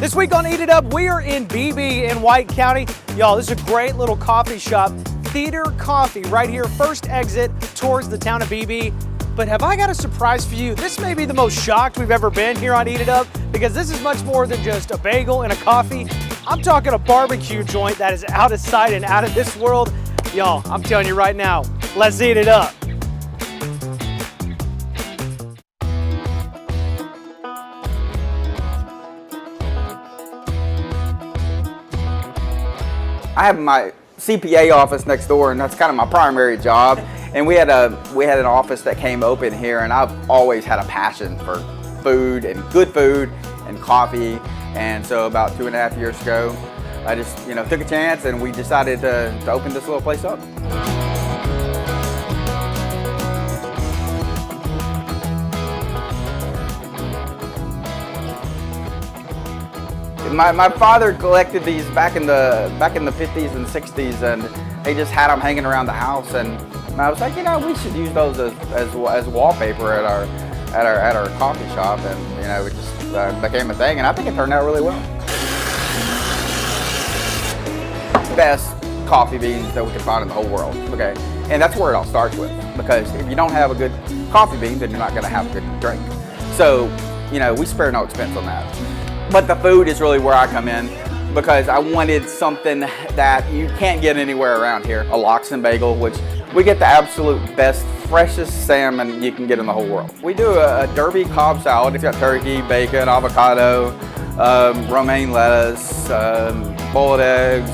This week on Eat It Up, we are in BB in White County. Y'all, this is a great little coffee shop. Theater Coffee right here, first exit towards the town of BB. But have I got a surprise for you? This may be the most shocked we've ever been here on Eat It Up because this is much more than just a bagel and a coffee. I'm talking a barbecue joint that is out of sight and out of this world. Y'all, I'm telling you right now, let's eat it up. I have my CPA office next door, and that's kind of my primary job. And we had an office that came open here, and I've always had a passion for food and good food and coffee. And so about 2.5 years ago, I just took a chance, and we decided to open this little place up. My father collected these back in the 50s and 60s, and they just had them hanging around the house. And I was like, we should use those as wallpaper at our coffee shop, and it just became a thing. And I think it turned out really well. Best coffee beans that we can find in the whole world. Okay, and that's where it all starts with. Because if you don't have a good coffee bean, then you're not going to have a good drink. So we spare no expense on that. But the food is really where I come in because I wanted something that you can't get anywhere around here. A lox and bagel, which we get the absolute best, freshest salmon you can get in the whole world. We do a Derby Cobb salad. It's got turkey, bacon, avocado, romaine lettuce, boiled eggs.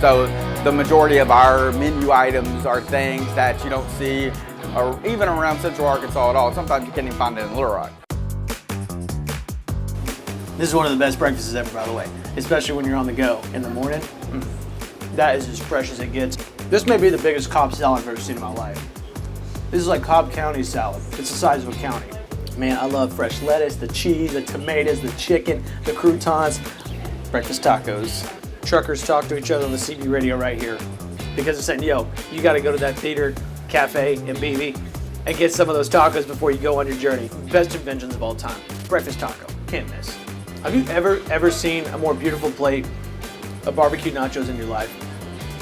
So the majority of our menu items are things that you don't see even around Central Arkansas at all. Sometimes you can't even find it in Little Rock. This is one of the best breakfasts ever, by the way, especially when you're on the go in the morning. That is as fresh as it gets. This may be the biggest Cobb salad I've ever seen in my life. This is like Cobb County salad. It's the size of a county. Man, I love fresh lettuce, the cheese, the tomatoes, the chicken, the croutons. Breakfast tacos. Truckers talk to each other on the CB radio right here because they're saying, yo, you got to go to that theater cafe in BB and get some of those tacos before you go on your journey. Best inventions of all time. Breakfast taco. Can't miss. Have you ever seen a more beautiful plate of barbecue nachos in your life?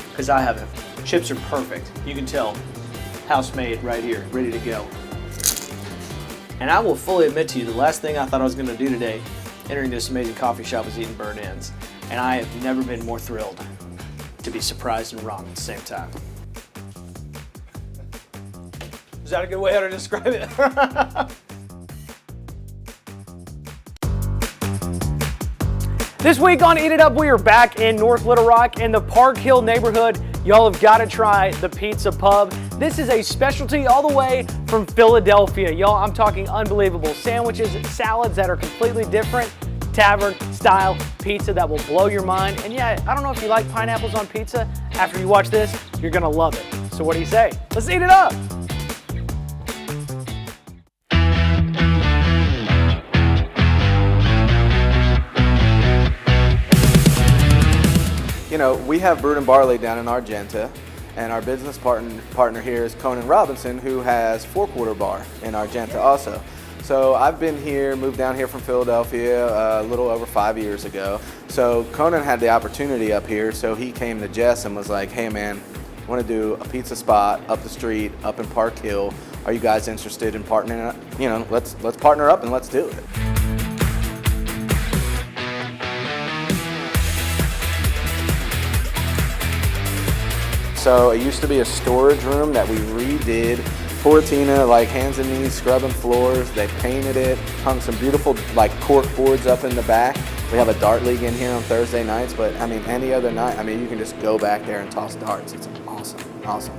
Because I haven't. Chips are perfect. You can tell. House made right here, ready to go. And I will fully admit to you, the last thing I thought I was going to do today, entering this amazing coffee shop, was eating burnt ends. And I have never been more thrilled to be surprised and wrong at the same time. Is that a good way to describe it? This week on Eat It Up, we are back in North Little Rock in the Park Hill neighborhood. Y'all have got to try the Pizza Pub. This is a specialty all the way from Philadelphia. Y'all, I'm talking unbelievable sandwiches, salads that are completely different, tavern-style pizza that will blow your mind. And yeah, I don't know if you like pineapples on pizza. After you watch this, you're going to love it. So what do you say? Let's eat it up! We have Brewed and Barley down in Argenta, and our business partner here is Conan Robinson, who has 4 Quarter Bar in Argenta also. So I've been here, moved down here from Philadelphia a little over 5 years ago. So Conan had the opportunity up here, so he came to Jess and was like, hey man, I want to do a pizza spot up the street, up in Park Hill. Are you guys interested in partnering up? Let's partner up and let's do it. So it used to be a storage room that we redid. Poor Tina, like hands and knees, scrubbing floors. They painted it, hung some beautiful cork boards up in the back. We have a dart league in here on Thursday nights, but any other night, you can just go back there and toss darts. It's awesome.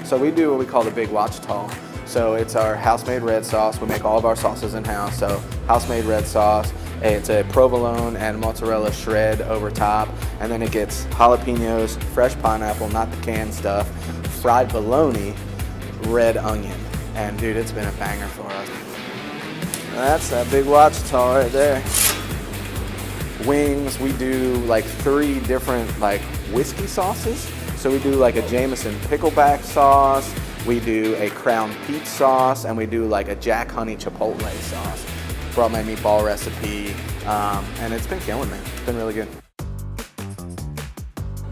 So we do what we call the Big Watch Tall. So it's our house-made red sauce. We make all of our sauces in-house. So house-made red sauce. It's a provolone and mozzarella shred over top, and then it gets jalapenos, fresh pineapple, not the canned stuff, fried bologna, red onion. And dude, it's been a banger for us. That's that Big Watch Tall right there. Wings, we do 3 different whiskey sauces. So we do a Jameson pickleback sauce, we do a Crown Peach sauce, and we do a Jack Honey Chipotle sauce. brought my meatball recipe, and it's been killing me. It's been really good.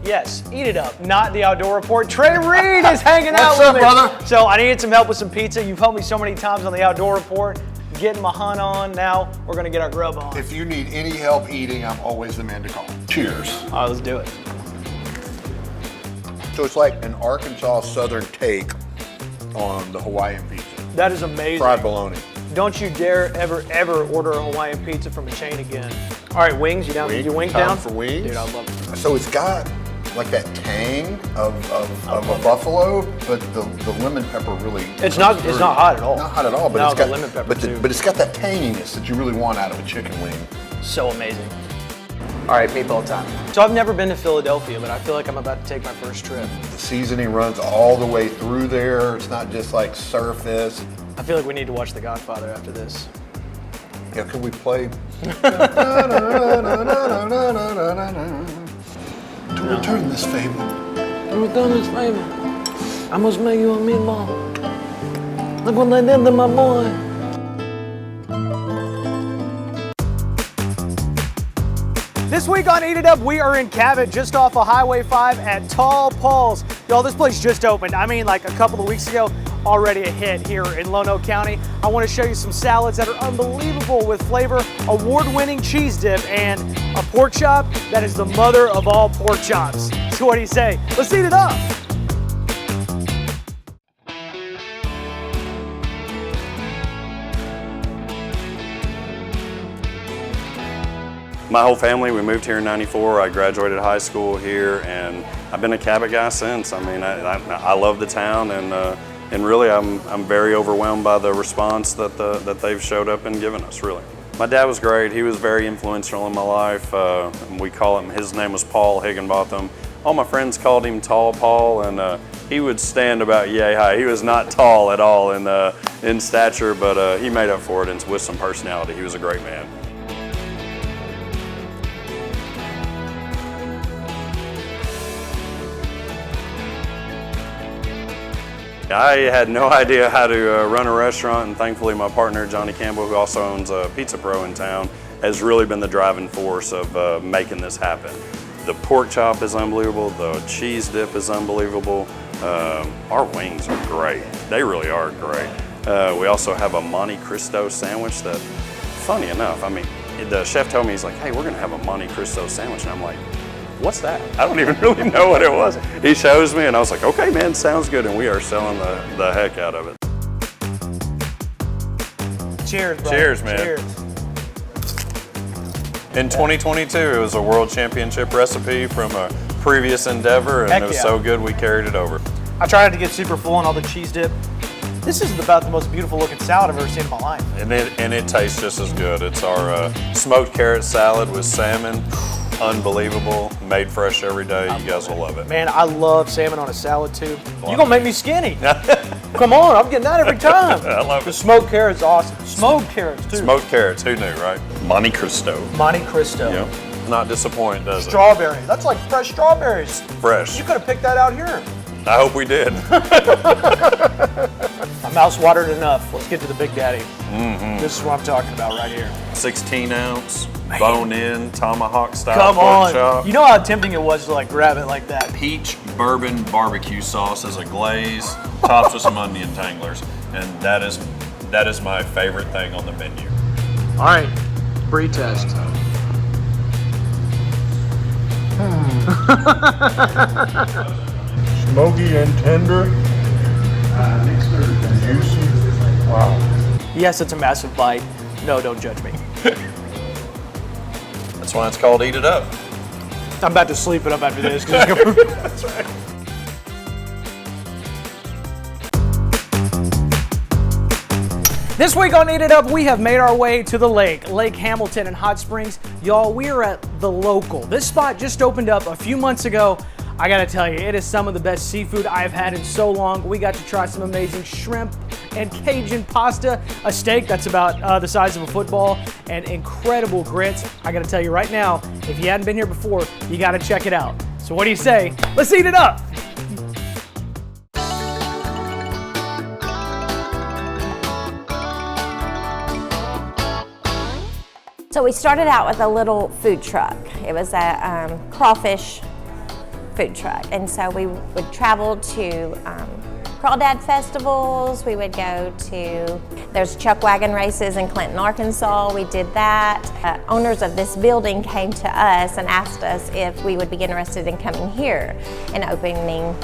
Yes, eat it up, not the Outdoor Report. Trey Reed is hanging out What's with up, me. brother? So I needed some help with some pizza. You've helped me so many times on the Outdoor Report. Getting my hunt on. Now we're gonna get our grub on. If you need any help eating, I'm always the man to call. Cheers. All right, let's do it. So it's like an Arkansas Southern take on the Hawaiian pizza. That is amazing. Fried bologna. Don't you dare ever order a Hawaiian pizza from a chain again. All right, wings. You down? Wing? You wing Time down? for wings? Dude, I love it. So it's got like that tang of a buffalo, but the lemon pepper really. It's not hot at all. Not hot at all, but No, it's got the lemon pepper but, too. but it's got that tanginess that you really want out of a chicken wing. So amazing. All right, meatball time. So I've never been to Philadelphia, but I feel like I'm about to take my first trip. The seasoning runs all the way through there. It's not just like surface. I feel like we need to watch The Godfather after this. Yeah, could we play? To return this favor. Return this favor. I must make you a meatball. Look what they did to my boy. This week on Eat It Up, we are in Cabot, just off of Highway 5 at Tall Paul's. Y'all, this place just opened. I mean, like a couple of weeks ago, already a hit here in Lonoke County. I want to show you some salads that are unbelievable with flavor, award-winning cheese dip, and a pork chop that is the mother of all pork chops. So what do you say? Let's eat it up. My whole family, we moved here in '94. I graduated high school here, and I've been a Cabot guy since. I mean, I love the town, and really, I'm very overwhelmed by the response that they've showed up and given us. Really, my dad was great. He was very influential in my life. We call him. His name was Paul Higginbotham. All my friends called him Tall Paul, and he would stand about yay high. He was not tall at all in stature, but he made up for it and with some personality. He was a great man. I had no idea how to run a restaurant, and thankfully my partner, Johnny Campbell, who also owns Pizza Pro in town, has really been the driving force of making this happen. The pork chop is unbelievable, the cheese dip is unbelievable. Our wings are great. They really are great. We also have a Monte Cristo sandwich that, funny enough, I mean, the chef told me, he's like, hey, we're gonna have a Monte Cristo sandwich, and I'm like, what's that? I don't even really know what it was. He shows me and I was like, okay, man, sounds good. And we are selling the heck out of it. Cheers, bro. Cheers, man. Cheers. In 2022, it was a world championship recipe from a previous endeavor, and Heck it was yeah. so good we carried it over. I tried to get super full on all the cheese dip. This is about the most beautiful looking salad I've ever seen in my life. And it tastes just as good. It's our smoked carrot salad with salmon. Unbelievable, made fresh every day. You guys will love it. Man, I love salmon on a salad too. You're gonna make me skinny. Come on, I'm getting that every time. I love The it. smoked carrot's awesome. Smoked carrots too. Smoked carrots, who knew, right? Monte Cristo. Monte Cristo. Yep. Not disappoint, does it? Strawberry. That's like fresh strawberries. Fresh. You could have picked that out here. I hope we did. My mouth's watered enough. Let's get to the Big Daddy. This is what I'm talking about right here. 16-ounce, bone-in, tomahawk-style Come pork on. chop. You know how tempting it was to like grab it like that. Peach bourbon barbecue sauce as a glaze, topped with some onion tanglers, and that is my favorite thing on the menu. All right, brie test. Smoky and tender. Juicy. Wow. Yes, it's a massive bite. No, don't judge me. That's why it's called Eat It Up. I'm about to sleep it up after this. That's right. This week on Eat It Up, we have made our way to the lake, Lake Hamilton in Hot Springs. Y'all, we are at The Local. This spot just opened up a few months ago. I gotta tell you, it is some of the best seafood I've had in so long. We got to try some amazing shrimp and Cajun pasta, a steak that's about the size of a football, and incredible grits. I gotta tell you right now, if you hadn't been here before, you gotta check it out. So what do you say? Let's eat it up! So we started out with a little food truck. It was a crawfish food truck. And so we would travel to crawdad festivals. We would go to, there's chuck wagon races in Clinton, Arkansas. We did that. Owners of this building came to us and asked us if we would be interested in coming here and opening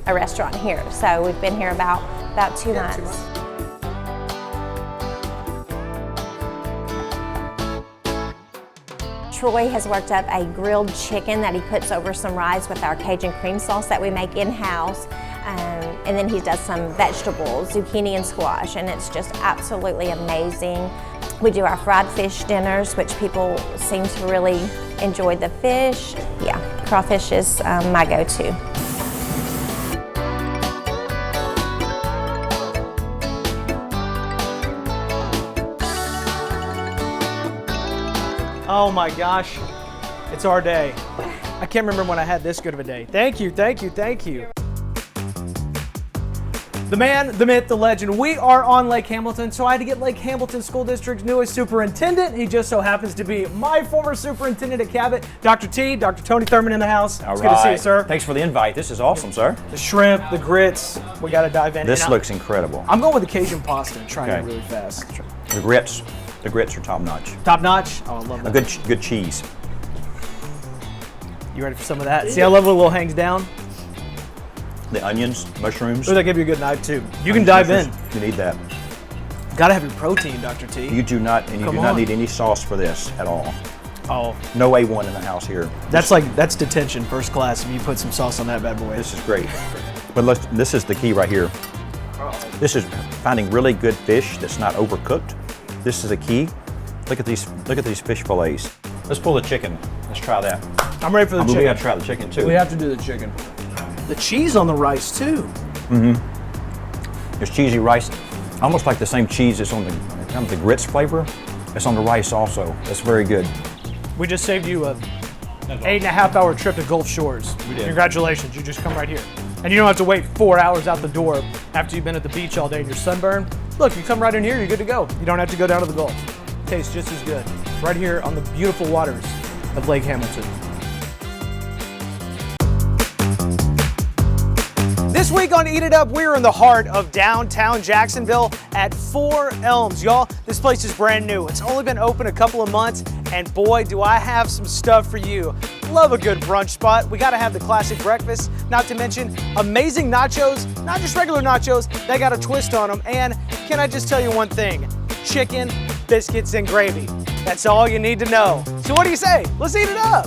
a restaurant here. So we've been here about 2 months. Troy has worked up a grilled chicken that he puts over some rice with our Cajun cream sauce that we make in-house. And then he does some vegetables, zucchini and squash, and it's just absolutely amazing. We do our fried fish dinners, which people seem to really enjoy the fish. Yeah, crawfish is my go-to. Oh my gosh, it's our day. I can't remember when I had this good of a day. Thank you, thank you, thank you. The man, the myth, the legend. We are on Lake Hamilton, so I had to get Lake Hamilton School District's newest superintendent. He just so happens to be my former superintendent at Cabot, Dr. T, Dr. Tony Thurman in the house. It's good to see you, sir. Thanks for the invite. This is awesome, sir. The shrimp, the grits, we got to dive in. This looks incredible. I'm going with the Cajun pasta and trying it really fast. The grits are top notch. Top notch? Oh, I love that. A good cheese. You ready for some of that? See how lovely it little hangs down? The onions, mushrooms. Ooh, that give you a good knife too. You can dive in. You need that. Gotta have your protein, Dr. T. You do not, and you do not need any sauce for this at all. Oh. No A1 in the house here. That's detention, first class, if you put some sauce on that bad boy. This is great. But this is the key right here. This is finding really good fish that's not overcooked. This is the key. Look at these fish fillets. Let's pull the chicken. Let's try that. I'm ready for the chicken. We gotta try the chicken too. We have to do the chicken. The cheese on the rice too. Mm-hmm. There's cheesy rice, almost like the same cheese that's on the grits flavor. It's on the rice also. That's very good. We just saved you a 8.5-hour trip to Gulf Shores. We did. Congratulations, you just come right here. And you don't have to wait 4 hours out the door after you've been at the beach all day and you're sunburned. Look, you come right in here, you're good to go. You don't have to go down to the Gulf. Tastes just as good. Right here on the beautiful waters of Lake Hamilton. This week on Eat It Up, we're in the heart of downtown Jacksonville at 4 Elms. Y'all, this place is brand new. It's only been open a couple of months, and boy, do I have some stuff for you. Love a good brunch spot. We gotta have the classic breakfast, not to mention amazing nachos, not just regular nachos, they got a twist on them. And can I just tell you one thing? Chicken, biscuits, and gravy. That's all you need to know. So what do you say? Let's eat it up.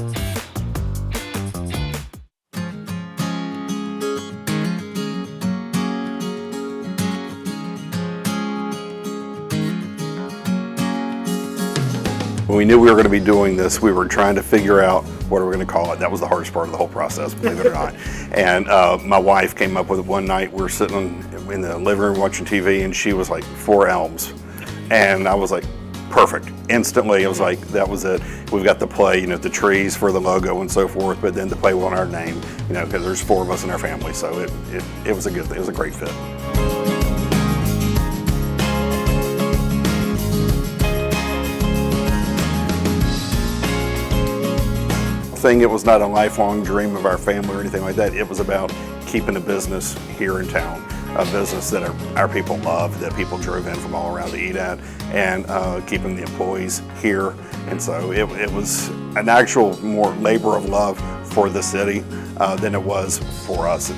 When we knew we were going to be doing this, we were trying to figure out what are we going to call it. That was the hardest part of the whole process, believe it or not. And my wife came up with it one night. We were sitting in the living room watching TV, and she was like, 4 Elms. And I was like, perfect. Instantly, it was like, that was it. We've got the play, the trees for the logo and so forth, but then the play on our name, because there's 4 of us in our family. So it was a good thing. It was a great fit. It was not a lifelong dream of our family or anything like that. It was about keeping a business here in town, a business that our people loved, that people drove in from all around to eat at, and keeping the employees here. And so it was an actual more labor of love for the city than it was for us,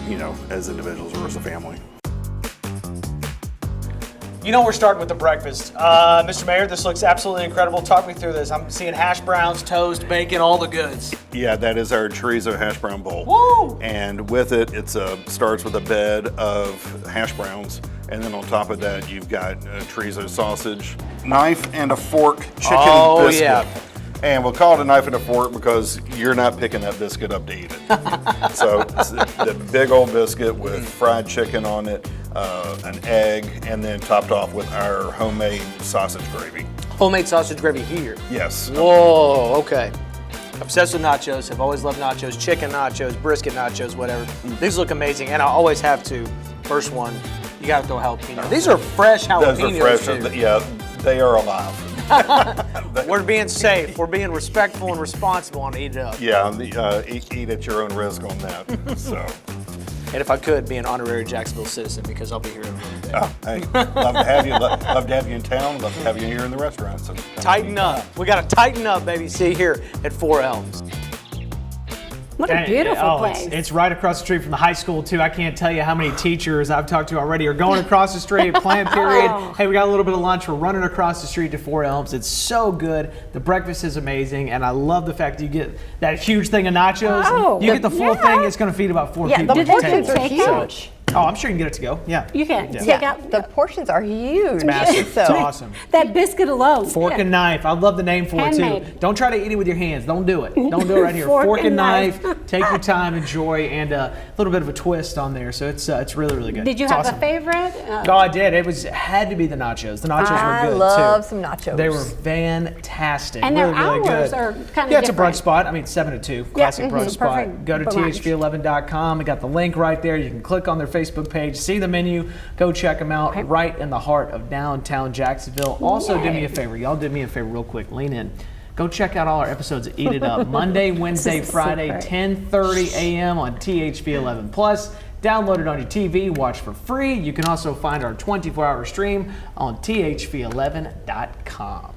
as individuals or as a family. We're starting with the breakfast. Mr. Mayor, this looks absolutely incredible. Talk me through this. I'm seeing hash browns, toast, bacon, all the goods. Yeah, that is our chorizo hash brown bowl. Woo! And with it, it starts with a bed of hash browns. And then on top of that, you've got chorizo sausage, knife and a fork chicken biscuit. Yeah. And we'll call it a knife and a fork because you're not picking that biscuit up to eat it. So it's the big old biscuit with fried chicken on it, an egg, and then topped off with our homemade sausage gravy. Homemade sausage gravy here. Yes. Whoa, okay. Obsessed with nachos, have always loved nachos, chicken nachos, brisket nachos, whatever. These look amazing, and I always have to. First one, you gotta throw jalapeno. These are fresh jalapenos. Those are fresh, too. Yeah, they are alive. We're being safe. We're being respectful and responsible on Eat It Up. Yeah, eat at your own risk on that. So, And if I could, be an honorary Jacksonville citizen because I'll be here in a little bit. hey, love to have you. Love to have you in town. Love to have you here in the restaurant. So Tighten up. We got to tighten up, baby. See here at 4 Elms. What a beautiful place. It's right across the street from the high school, too. I can't tell you how many teachers I've talked to already are going across the street, plant period. Hey, we got a little bit of lunch. We're running across the street to 4 Elms. It's so good. The breakfast is amazing, and I love the fact that you get that huge thing of nachos. Oh, you get the full thing. It's going to feed about 4 people. the at the portions table. are huge. Oh, I'm sure you can get it to go. Yeah. You can take Yeah, out the portions are huge. Massive. So It's awesome. that biscuit alone. Fork and knife. I love the name for it too. Handmade. Don't try to eat it with your hands. Don't do it. Don't do it right here. Fork and knife. Take your time, enjoy, and a little bit of a twist on there. So it's really, really good. Did you It's have awesome. a favorite? Oh, I did. It had to be the nachos. The nachos I were good love too. some nachos. They were fantastic. And their really, really hours good. are kind of Yeah, it's a different. brunch spot. I mean, 7 to 2. Classic brunch spot. perfect Go to brunch. thv11.com. We got the link right there. You can click on their Facebook page, see the menu, go check them out. Right in the heart of downtown Jacksonville. Also, do me a favor. Y'all do me a favor real quick. Lean in. Go check out all our episodes of Eat It Up. Monday, Wednesday, Friday, 10:30 a.m. on THV11 Plus. Download it on your TV, watch for free. You can also find our 24-hour stream on THV11.com.